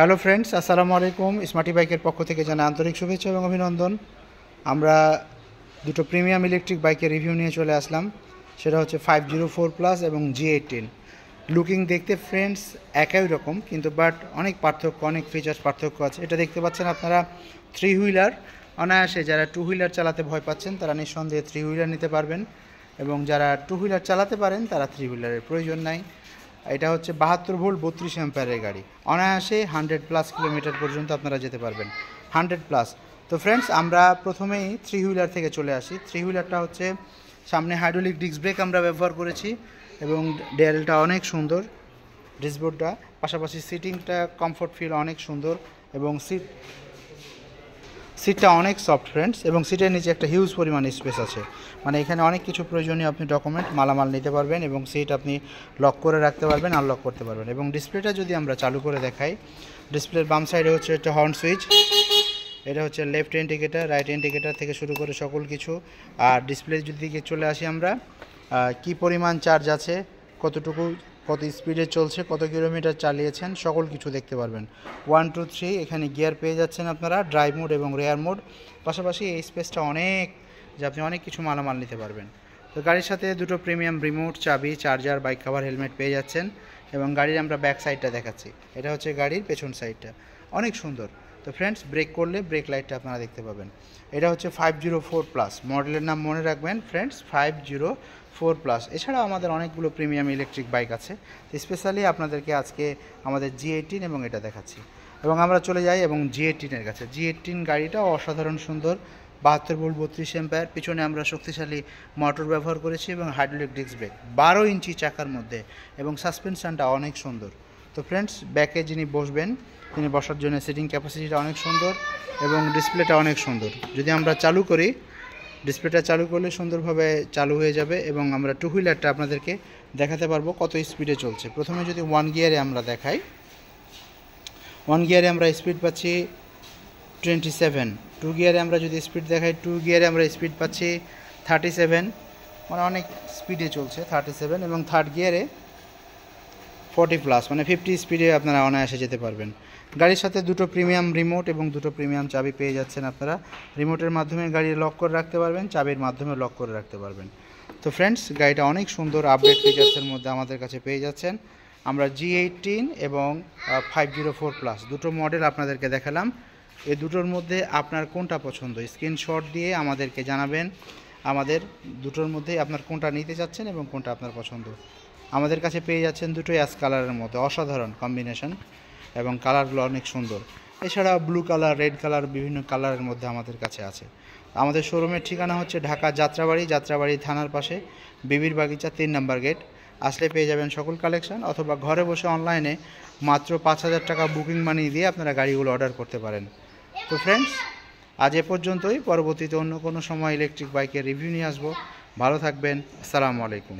Hello friends, আসসালামু আলাইকুম। Smarty বাইকের পক্ষ থেকে জানাই আন্তরিক শুভেচ্ছা এবং অভিনন্দন। আমরা দুটো প্রিমিয়াম ইলেকট্রিক বাইকের রিভিউ নিয়ে চলে আসলাম। সেটা হচ্ছে 504+ এবং G18। লুকিং দেখতে ফ্রেন্ডস একই রকম, কিন্তু বাট অনেক পার্থক্য, অনেক ফিচার্স পার্থক্য আছে। এটা দেখতে পাচ্ছেন আপনারা 3 হুইলার। অনায়াসে যারা 2 হুইলার চালাতে ভয় পাচ্ছেন তারা নিঃসন্দেহে 3 হুইলার নিতে পারবেন, এবং যারা 2 হুইলার চালাতে পারেন তারা 3 হুইলারের প্রয়োজন নাই। এটা হচ্ছে 72 ভোল্ট 32 অ্যাম্পিয়ারের গাড়ি। অনায়াসে 100+ কিলোমিটার পর্যন্ত আপনারা যেতে পারবেন, 100+। তো ফ্রেন্ডস, আমরা প্রথমেই 3 হুইলার থেকে চলে আসি। 3 হুইলারটা হচ্ছে সামনে হাইড্রোলিক ডিস্ক ব্রেক আমরা ব্যবহার করেছি, এবং ডিআরএলটা অনেক সুন্দর, ডিসবোর্ডটা, পাশাপাশি সিটিংটা কমফোর্ট ফিল অনেক সুন্দর, এবং সিটটা অনেক সফট ফ্রেন্ডস, এবং সিটের নিচে একটা হিউজ পরিমাণ স্পেস আছে। মানে এখানে অনেক কিছু প্রয়োজনীয় আপনি ডকুমেন্ট মালামাল নিতে পারবেন, এবং সিট আপনি লক করে রাখতে পারবেন, আনলক করতে পারবেন। এবং ডিসপ্লেটা যদি আমরা চালু করে দেখাই, ডিসপ্লের বাম সাইডে হচ্ছে একটা হর্ন সুইচ, এটা হচ্ছে লেফট ইন্ডিকেটার, রাইট ইন্ডিকেটার থেকে শুরু করে সকল কিছু। আর ডিসপ্লে যদি দিকে চলে আসি আমরা, কি পরিমাণ চার্জ আছে, কত স্পিডে চলছে, কত কিলোমিটার চালিয়েছেন, সকল কিছু দেখতে পারবেন। 1 2 3 এখানে গিয়ার পেয়ে যাচ্ছেন আপনারা, ড্রাইভ মোড এবং রেয়ার মোড। পাশাপাশি এই স্পেসটা অনেক, যে আপনি অনেক কিছু মালামাল নিতে পারবেন। তো গাড়ির সাথে দুটো প্রিমিয়াম রিমোট, চাবি, চার্জার, বাইক কভার, হেলমেট পেয়ে যাচ্ছেন। এবং গাড়ির আমরা ব্যাক সাইডটা দেখাচ্ছি, এটা হচ্ছে গাড়ির পেছন সাইডটা, অনেক সুন্দর। তো ফ্রেন্ডস, ব্রেক করলে ব্রেক লাইটটা আপনারা দেখতে পাবেন। এটা হচ্ছে 504+, মডেলের নাম মনে রাখবেন ফ্রেন্ডস, 504+। এছাড়াও আমাদের অনেকগুলো প্রিমিয়াম ইলেকট্রিক বাইক আছে, স্পেশালি আপনাদেরকে আজকে আমাদের G18 এবং এটা দেখাচ্ছি। এবং আমরা চলে যাই এবং G18 কাছে। G18 গাড়িটাও অসাধারণ সুন্দর, 72 ভোল্ট 32 অ্যাম্পিয়ার। পিছনে আমরা শক্তিশালী মোটর ব্যবহার করেছি এবং হাইড্রোলিক ডিস্ক ব্রেক, 12 ইঞ্চি চাকার মধ্যে, এবং সাসপেনশনটা অনেক সুন্দর। তো ফ্রেন্ডস, ব্যাকে যিনি বসবেন তিনি বসার জন্য সিটিং ক্যাপাসিটিটা অনেক সুন্দর, এবং ডিসপ্লেটা অনেক সুন্দর। যদি আমরা চালু করি, ডিসপ্লেটা চালু করলে সুন্দরভাবে চালু হয়ে যাবে, এবং আমরা 2 হুইলারটা আপনাদেরকে দেখাতে পারবো কত স্পিডে চলছে। প্রথমে যদি 1 গিয়ারে আমরা দেখাই, 1 গিয়ারে আমরা স্পিড পাচ্ছি 27। 2 গিয়ারে আমরা যদি স্পিড দেখাই, 2 গিয়ারে আমরা স্পিড পাচ্ছি 37, মানে অনেক স্পিডে চলছে 37। এবং 3rd গিয়ারে 40+, মানে 50 স্পিডে আপনারা অনায়াসে যেতে পারবেন। গাড়ির সাথে দুটো প্রিমিয়াম রিমোট এবং দুটো প্রিমিয়াম চাবি পেয়ে যাচ্ছেন আপনারা। রিমোটের মাধ্যমে গাড়ি লক করে রাখতে পারবেন, চাবির মাধ্যমে লক করে রাখতে পারবেন। তো ফ্রেন্ডস, গাড়িটা অনেক সুন্দর, আপডেট ফিচার্সের মধ্যে আমাদের কাছে পেয়ে যাচ্ছেন। আমরা G18 এবং 504+ দুটো মডেল আপনাদেরকে দেখালাম। এই দুটোর মধ্যে আপনার কোনটা পছন্দ, স্ক্রিনশট দিয়ে আমাদেরকে জানাবেন। আমাদের দুটোর মধ্যেই আপনার কোনটা নিতে চাচ্ছেন এবং কোনটা আপনার পছন্দ। আমাদের কাছে পেয়ে যাচ্ছেন দুটোই অ্যাশ কালারের মধ্যে, অসাধারণ কম্বিনেশন, এবং কালারগুলো অনেক সুন্দর। এছাড়া ব্লু কালার, রেড কালার, বিভিন্ন কালারের মধ্যে আমাদের কাছে আছে। আমাদের শোরুমের ঠিকানা হচ্ছে ঢাকা যাত্রাবাড়ি থানার পাশে, বিবির বাগিচা 3 নম্বর গেট। আসলে পেয়ে যাবেন সকল কালেকশন, অথবা ঘরে বসে অনলাইনে মাত্র 5000 টাকা বুকিং মানি দিয়ে আপনারা গাড়িগুলো অর্ডার করতে পারেন। তো ফ্রেন্ডস, আজ এ পর্যন্তই। পরবর্তীতে অন্য কোনো সময় ইলেকট্রিক বাইকের রিভিউ নিয়ে আসবো। ভালো থাকবেন, আসসালামু আলাইকুম।